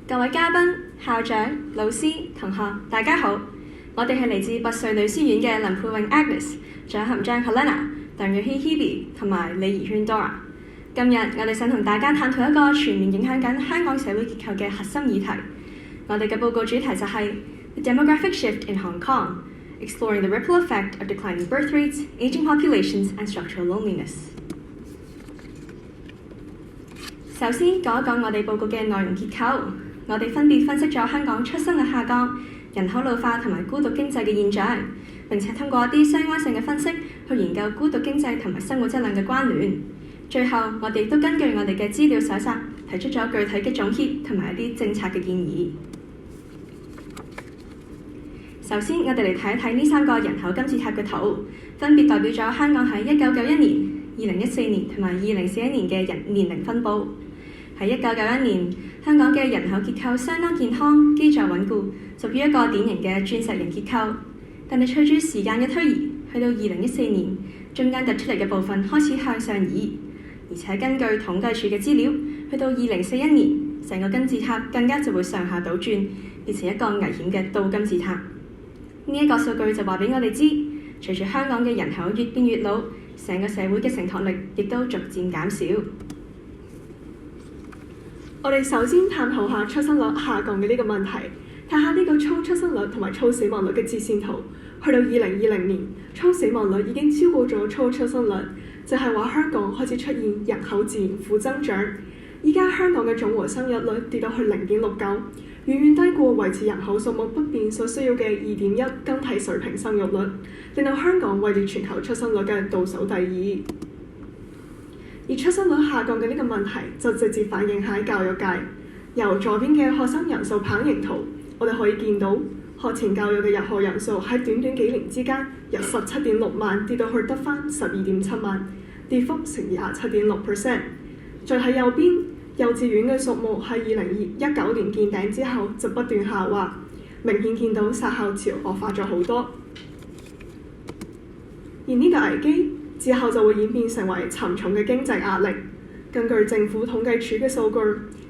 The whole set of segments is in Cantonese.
各位嘉賓、校長、老師、同學，大家好！我哋係嚟自拔萃女書院嘅林佩穎 Agnes、蔣含章 Helena、鄧若軒 Hebe 同埋李怡萱 Dora。今日我哋想同大家探討一個全面影響緊香港社會結構嘅核心議題。我哋嘅報告主題就係 The Demographic Shift in Hong Kong, Exploring the Ripple Effect of Declining Birth Rates, Aging Populations and Structural Loneliness。首先講一講我哋報告嘅內容結構。我哋分別分析咗香港出生率下降、人口老化同埋孤獨經濟嘅現象，並且通過一啲相關性嘅分析去研究孤獨經濟同埋生活質量嘅關聯。最後，我哋亦都根據我哋嘅資料搜集，提出咗具體嘅總結同埋一啲政策嘅建議。首先，我哋嚟睇一睇呢三個人口金字塔嘅圖，分別代表咗香港喺1991年、2014年同埋2041年嘅年齡分佈。喺1991年，香港嘅人口結構相當健康、基礎穩固，屬於一個典型嘅鑽石型結構。但係隨住時間嘅推移，去到2014年，中間突出嚟嘅部分開始向上移，而且根據統計處嘅資料，去到2041年，成個金字塔更加就會上下倒轉，變成一個危險嘅倒金字塔。呢一個數據就話俾我哋知，隨住香港嘅人口越變越老，成個社會嘅承托力亦都逐漸減少。我哋首先探討下出生率下降嘅呢個問題，睇下呢個粗出生率同埋粗死亡率嘅折線圖。去到2020年，粗死亡率已經超過咗粗出生率，就係話香港開始出現人口自然負增長。依家香港嘅總和生育率跌到去0.69，遠遠低過維持人口數目不變所需要嘅2.1更替水平生育率，令到香港位列全球出生率嘅倒數第二。而出生率下降嘅呢個問題就直接反映喺教育界。由左邊嘅學生人數棒形圖，我哋可以見到學前教育嘅入學人數喺短短幾年之間由17.6萬跌到去得返12.7萬，跌幅成27.6%。再喺右邊，幼稚園嘅數目喺2019年見頂之後就不斷下滑，明顯見到殺校潮惡化咗好多。而呢個危機之後就會演變成為沉重嘅經濟壓力。根據政府統計處嘅數據，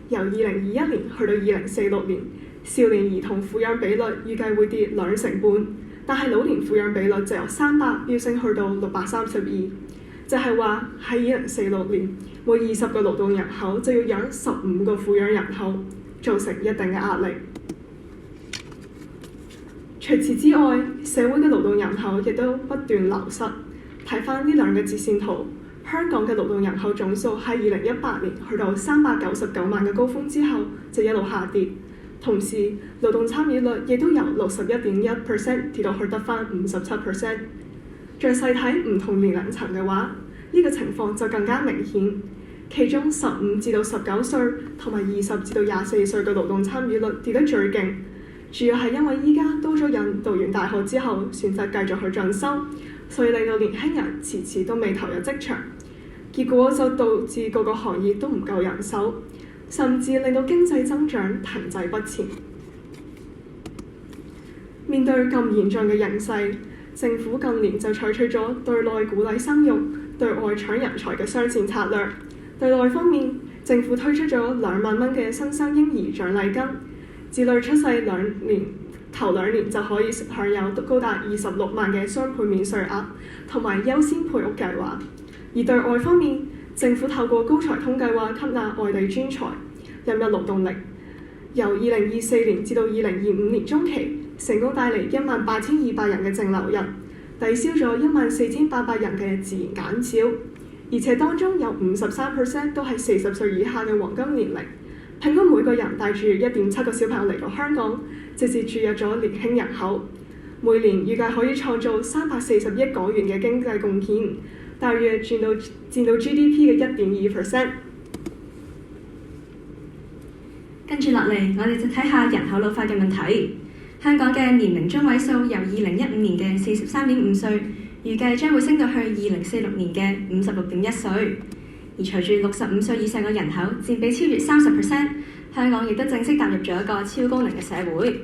由2021年去到2046年，少年兒童撫養比率預計會跌2成半，但係老年撫養比率就由300飆升去到632，就係話喺2046年，每20個勞動人口就要養15個撫養人口，造成一定嘅壓力。除此之外，社會嘅勞動人口亦都不斷流失。睇返呢兩個折線圖，香港嘅勞動人口總數喺2018年去到399萬嘅高峰之後，就一路下跌。同時，勞動參與率亦都由61.1% 跌到去得返57%。再細睇唔同年齡層嘅話，呢個情況就更加明顯。其中15至到19歲同埋20至到24歲嘅勞動參與率跌得最勁，主要係因為依家多咗人讀完大學之後選擇繼續去進修，所以令到年輕人遲遲都未投入職場，結果就導致各個行業都唔夠人手，甚至令到經濟增長停滯不前。面對咁嚴峻嘅形勢，政府近年就採取咗對內鼓勵生育、對外搶人才嘅雙線策略。對內方面，政府推出咗2萬蚊嘅新生嬰兒獎勵金，子女出世頭2年就可以享有高達26萬嘅雙倍免稅額，同埋優先配屋計劃。而對外方面，政府透過高才通計劃吸納外地專才，引入勞動力，由2024年至到2025年中期，成功帶嚟18,200人嘅淨流入，抵消咗14,800人嘅自然減少。而且當中有53% 都係40歲以下嘅黃金年齡，平均每個人帶住1.7個小朋友嚟到香港，直接注入咗年輕人口，每年預計可以創造340億港元嘅經濟貢獻，大約佔到 GDP 嘅1.2%。跟住落嚟，我哋就睇下人口老化嘅問題。香港嘅年齡中位數由2015年嘅43.5歲，預計將會升到去2046年嘅56.1歲。而隨住65歲以上嘅人口佔比超越30%，香港亦都正式踏入咗一個超高齡嘅社會。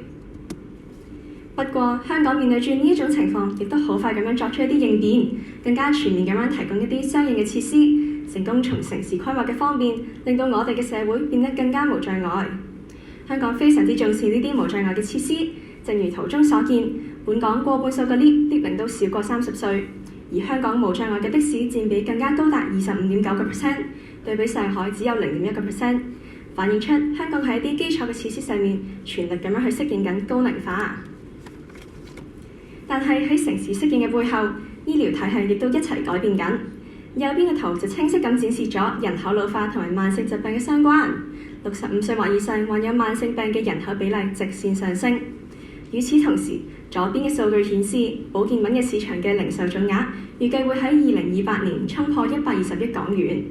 不過，香港面對住呢一種情況，亦都好快咁樣作出一啲應變，更加全面咁樣提供一啲相應嘅設施，成功從城市規劃嘅方面，令到我哋嘅社會變得更加無障礙。香港非常之重視呢啲無障礙嘅設施，正如圖中所見，本港過半數嘅 lift 齡都少過30歲，而香港無障礙嘅的士佔比更加高達25.9%，對比上海只有0.1%，反映出香港喺一啲基礎嘅設施上面全力咁樣去適應緊高齡化。但係喺城市適應嘅背後，醫療體系亦都一齊改變緊。右邊嘅圖就清晰咁展示咗人口老化同埋慢性疾病嘅相關。65歲或以上患有慢性病嘅人口比例直線上升。與此同時，左邊嘅數據顯示，保健品嘅市場嘅零售總額預計會喺2028年衝破120億港元。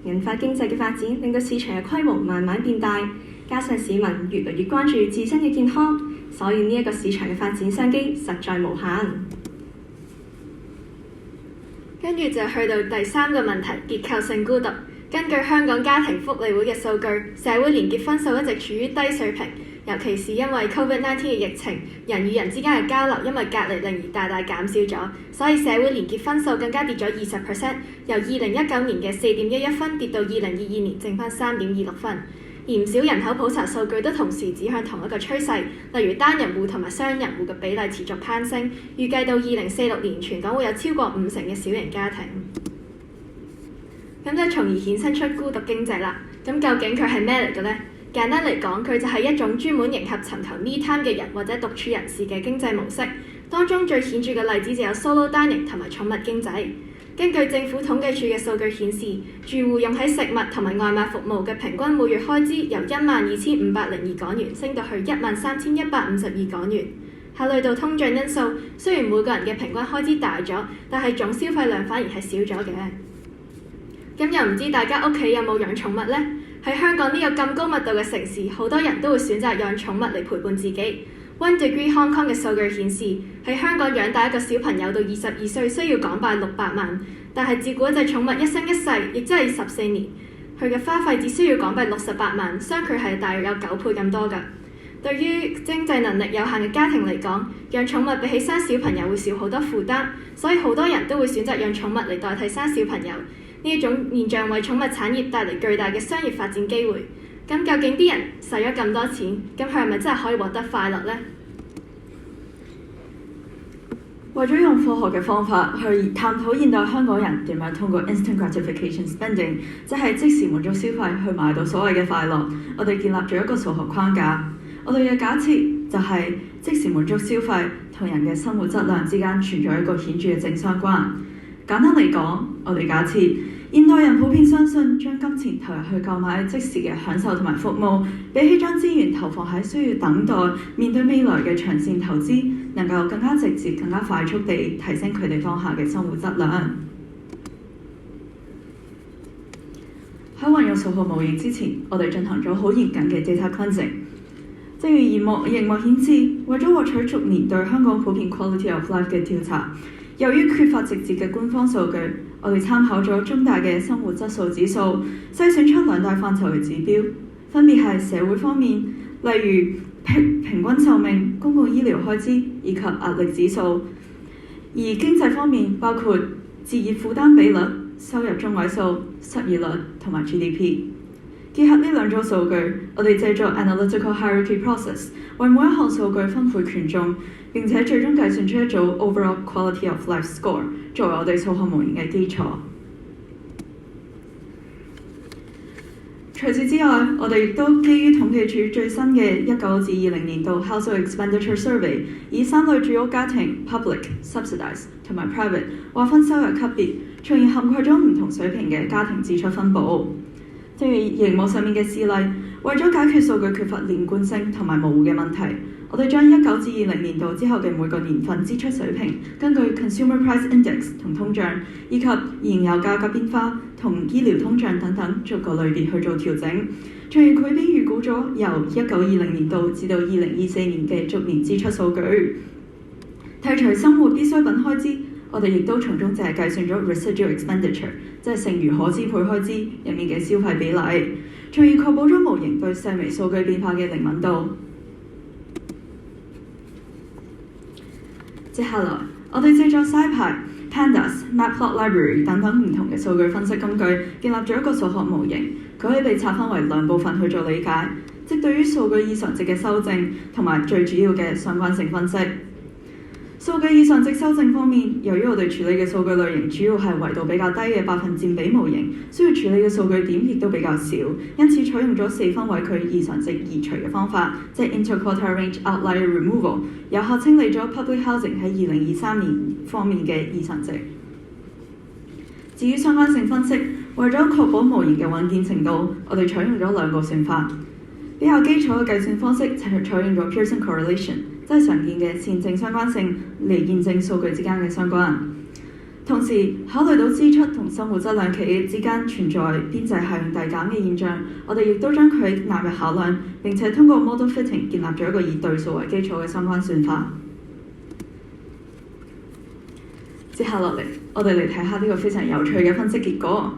銀髮經濟嘅發展令到市場嘅規模慢慢變大，加上市民越嚟越關注自身嘅健康，所以呢一個市場嘅發展商機實在無限。跟住就去到第3個問題，結構性孤獨。根據香港家庭福利會嘅數據，社會連結分數一直處於低水平，尤其是因為 COVID-19 嘅疫情，人與人之間嘅交流因為隔離令而大大減少咗，所以社會連結分數更加跌咗20%，由2019年嘅4.11分跌到2022年剩翻3.26分。而唔少人口普查數據都同時指向同一個趨勢，例如單人戶同埋雙人戶嘅比例持續攀升，預計到2046年全港會有超過50%嘅小型家庭。咁就從而衍生出孤獨經濟啦。咁究竟佢係咩嚟嘅呢？簡單嚟講，佢就係一種專門迎合尋求 me time 嘅人或者獨處人士嘅經濟模式。當中最顯著嘅例子就有 solo dining 同埋寵物經濟。根據政府統計處嘅數據顯示，住戶用喺食物同埋外賣服務嘅平均每月開支由12,502港元升到去13,152港元。考慮到通脹因素，雖然每個人嘅平均開支大咗，但係總消費量反而係少咗嘅。咁又唔知大家屋企有冇養寵物呢？喺香港呢個咁高密度嘅城市，好多人都會選擇養寵物嚟陪伴自己。One Degree Hong Kong 嘅數據顯示，喺香港養大一個小朋友到22歲需要港幣600萬，但係照顧一隻寵物一生一世，亦即係14年，佢嘅花費只需要港幣68萬，相距係大約有9倍咁多㗎。對於經濟能力有限嘅家庭嚟講，養寵物比起生小朋友會少好多負擔，所以好多人都會選擇養寵物嚟代替生小朋友。呢一種現象為寵物產業帶嚟巨大嘅商業發展機會。咁究竟啲人使咗咁多錢，咁佢係咪真係可以獲得快樂呢？為咗用科學嘅方法去探討現代香港人點樣通過 instant gratification spending， 即係即時滿足消費去買到所謂嘅快樂，我哋建立咗一個數學框架。我哋嘅假設就係即時滿足消費同人嘅生活質量之間存在一個顯著嘅正相關。簡單嚟講，我哋假設現代人普遍相信將金錢投入去購買即時嘅享受同埋服務，比起將資源投放喺需要等待面對未來嘅長線投資，能夠更加直接、更加快速地提升佢哋當下嘅生活質量。喺運用數學模型之前，我哋進行咗好嚴謹嘅 data cleansing。正如熒幕顯示，為咗獲取逐年對香港普遍 quality of life 嘅調查，由於缺乏直接嘅官方數據，我哋參考咗中大嘅生活質素指數，篩選出2大範疇嘅指標，分別係社會方面，例如平均壽命、公共醫療開支以及壓力指數；而經濟方面包括置業負擔比率、收入中位數、失業率同埋 GDP。結合呢2組數據，我哋借助 analytical hierarchy process 為每一項數據分配權重，並且最終計算出一組 overall quality of life score 作為我哋數學模型嘅基礎。除此之外，我哋亦都基於統計處最新嘅19至20年度 Household Expenditure Survey， 以3類住屋家庭 public、subsidized 同埋 private 劃分收入級別，從而涵蓋咗唔同水平嘅家庭支出分佈。正如熒幕上面嘅示例，為咗解決數據缺乏連貫性同埋模糊嘅問題，我哋將19至20年度之後嘅每個年份支出水平，根據 Consumer Price Index 同通脹，以及燃油價格變化同醫療通脹等等逐個類別去做調整，從而佢比預估咗由1920年度至到2024年嘅逐年支出數據。剔除生活必需品開支，我哋亦都從中淨係計算咗 residual expenditure， 即係剩餘可支配開支入面嘅消費比例，從而確保咗模型對細微數據變化嘅靈敏度。接下來，我哋借助 SciPy、Pandas、Matplotlib 等等唔同嘅數據分析工具，建立咗一個數學模型。佢可以被拆分為2部分去做理解。即對於數據異常值嘅修正同埋最主要嘅相關性分析。數據異常值修正方面，由於我哋處理嘅數據類型主要係維度比較低嘅百分佔比模型，需要處理嘅數據點亦都比較少，因此採用咗4分位距異常值移除嘅方法，即係 Interquartile Range Outlier Removal， 有效清理咗 Public Housing 喺2023年方面嘅異常值。至於相關性分析，為咗確保模型嘅穩健程度，我哋採用咗2個算法。比較基礎嘅計算方式係採用咗 Pearson Correlation， 即係常見嘅線性相關性嚟驗證數據之間嘅相關。同時，考慮到支出同生活質量企業之間存在邊際效用遞減嘅現象，我哋亦都將佢納入考量，並且通過 Model Fitting 建立咗一個以對數為基礎嘅相關算法。接下落嚟，我哋嚟睇下呢個非常有趣嘅分析結果。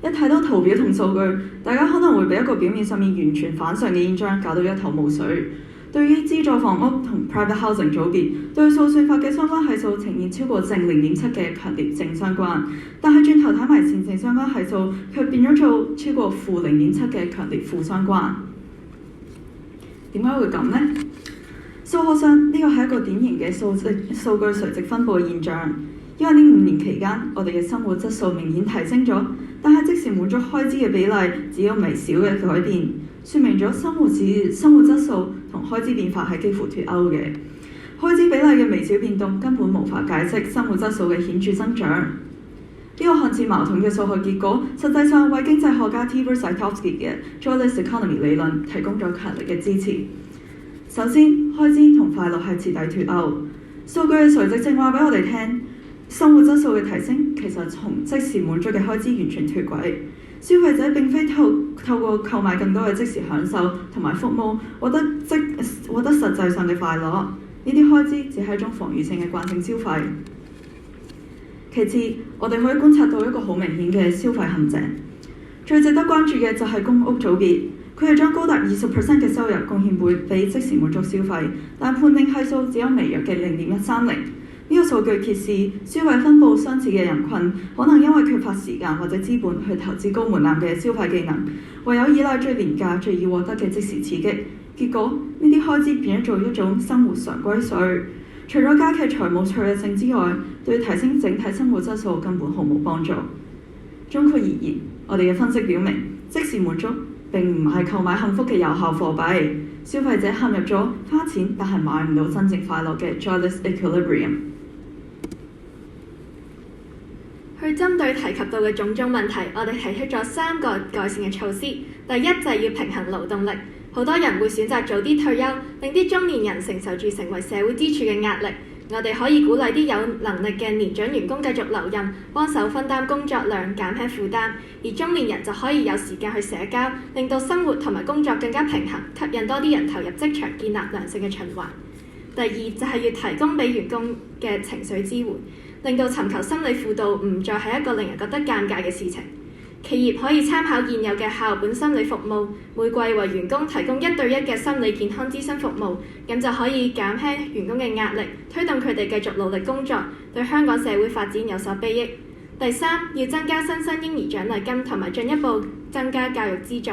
一睇到圖表同數據，大家可能會被一個表面上面完全反常嘅現象搞到一頭霧水。對於資助房屋同 private housing 組別，對數算法嘅相關係數呈現超過正0.7嘅強烈正相關，但係轉頭睇埋線性相關係數，卻變咗做超過負0.7嘅強烈負相關。點解會咁呢？數學上呢個係一個典型嘅數據垂直分佈嘅現象。因為呢5年期間，我哋嘅生活質素明顯提升咗，但係即時滿足開支嘅比例只有微小嘅改變，說明咗生活質素同開支變化係幾乎脫鈎嘅。開支比例嘅微小變動根本無法解釋生活質素嘅顯著增長。呢個看似矛盾嘅數學結果，實際上為經濟學家 Tibor Tchaikovsky 嘅 Joyless Economy 理論提供咗強力嘅支持。首先，開支同快樂係徹底脫鈎。數據嘅垂直正話俾我哋聽，生活質素嘅提升其實從即時滿足嘅開支完全脫軌。消費者並非透過購買更多嘅即時享受同埋服務獲得實際上嘅快樂，呢啲開支只係一種防禦性嘅慣性消費。其次，我哋可以觀察到一個好明顯嘅消費陷阱。最值得關注嘅就係公屋組別，佢係將高達20% 嘅收入貢獻俾即時滿足消費，但判定係數只有微弱嘅0.130。呢個數據揭示，消費分佈相似嘅人群，可能因為缺乏時間或者資本去投資高門檻嘅消費技能，唯有依賴最廉價、最易獲得嘅即時刺激。結果，呢啲開支變咗做一種生活常規稅，除咗加劇財務脆弱性之外，對提升整體生活質素根本毫無幫助。總括而言，我哋嘅分析表明，即時滿足並唔係購買幸福嘅有效貨幣，消費者陷入咗花錢但係買唔到真正快樂嘅 joyless equilibrium。去針對提及到嘅種種問題，我哋提出咗3個改善嘅措施。第一就係要平衡勞動力，好多人會選擇早啲退休，令啲中年人承受住成為社會支柱嘅壓力。我哋可以鼓勵啲有能力嘅年長員工繼續留任，幫手分擔工作量，減輕負擔，而中年人就可以有時間去社交，令到生活同埋工作更加平衡，吸引多啲人投入職場，建立良性嘅循環。第二就係要提供俾員工嘅情緒支援，令到尋求心理輔導唔再係一個令人覺得尷尬嘅事情。企業可以參考現有嘅校本心理服務，每季為員工提供1對1嘅心理健康諮詢服務，咁就可以減輕員工嘅壓力，推動佢哋繼續努力工作，對香港社會發展有所裨益。第三，要增加新生嬰兒獎勵金同埋進一步增加教育資助，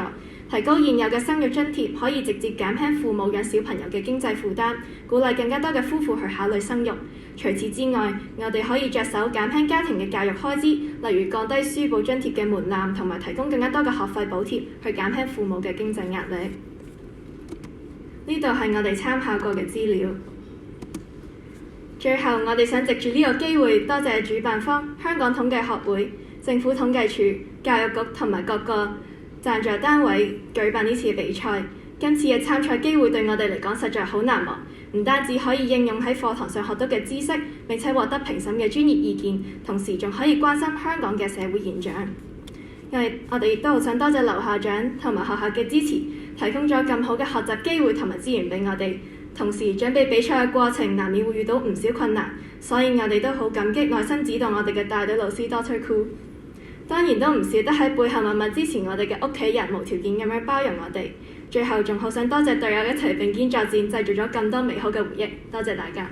提高現有嘅生育津貼，可以直接減輕父母養小朋友嘅經濟負擔，鼓勵更加多嘅夫婦去考慮生育。除此之外，我哋可以着手減輕家庭嘅教育開支，例如降低書簿津貼嘅門檻，同埋提供更加多嘅學費補貼，去減輕父母嘅經濟壓力。呢度係我哋參考過嘅資料。最後，我哋想藉住呢個機會，多謝主辦方香港統計學會、政府統計處、教育局同埋各個贊助單位舉辦呢次嘅比賽。今次嘅參賽機會對我哋嚟講實在好難忘，唔單止可以應用喺課堂上學到嘅知識，並且獲得評審嘅專業意見，同時仲可以關心香港嘅社會現象。我哋亦都好想多謝劉校長同埋學校嘅支持，提供咗咁好嘅學習機會同埋資源俾我哋。同時準備比賽嘅過程難免會遇到唔少困難，所以我哋都好感激耐心指導我哋嘅帶隊老師 Dr. Koo。當然都唔少得喺背後默默支持我哋嘅屋企人，無條件咁樣包容我哋。最後仲好想多謝隊友一齊並肩作戰，製造咗咁多美好嘅回憶。多謝大家。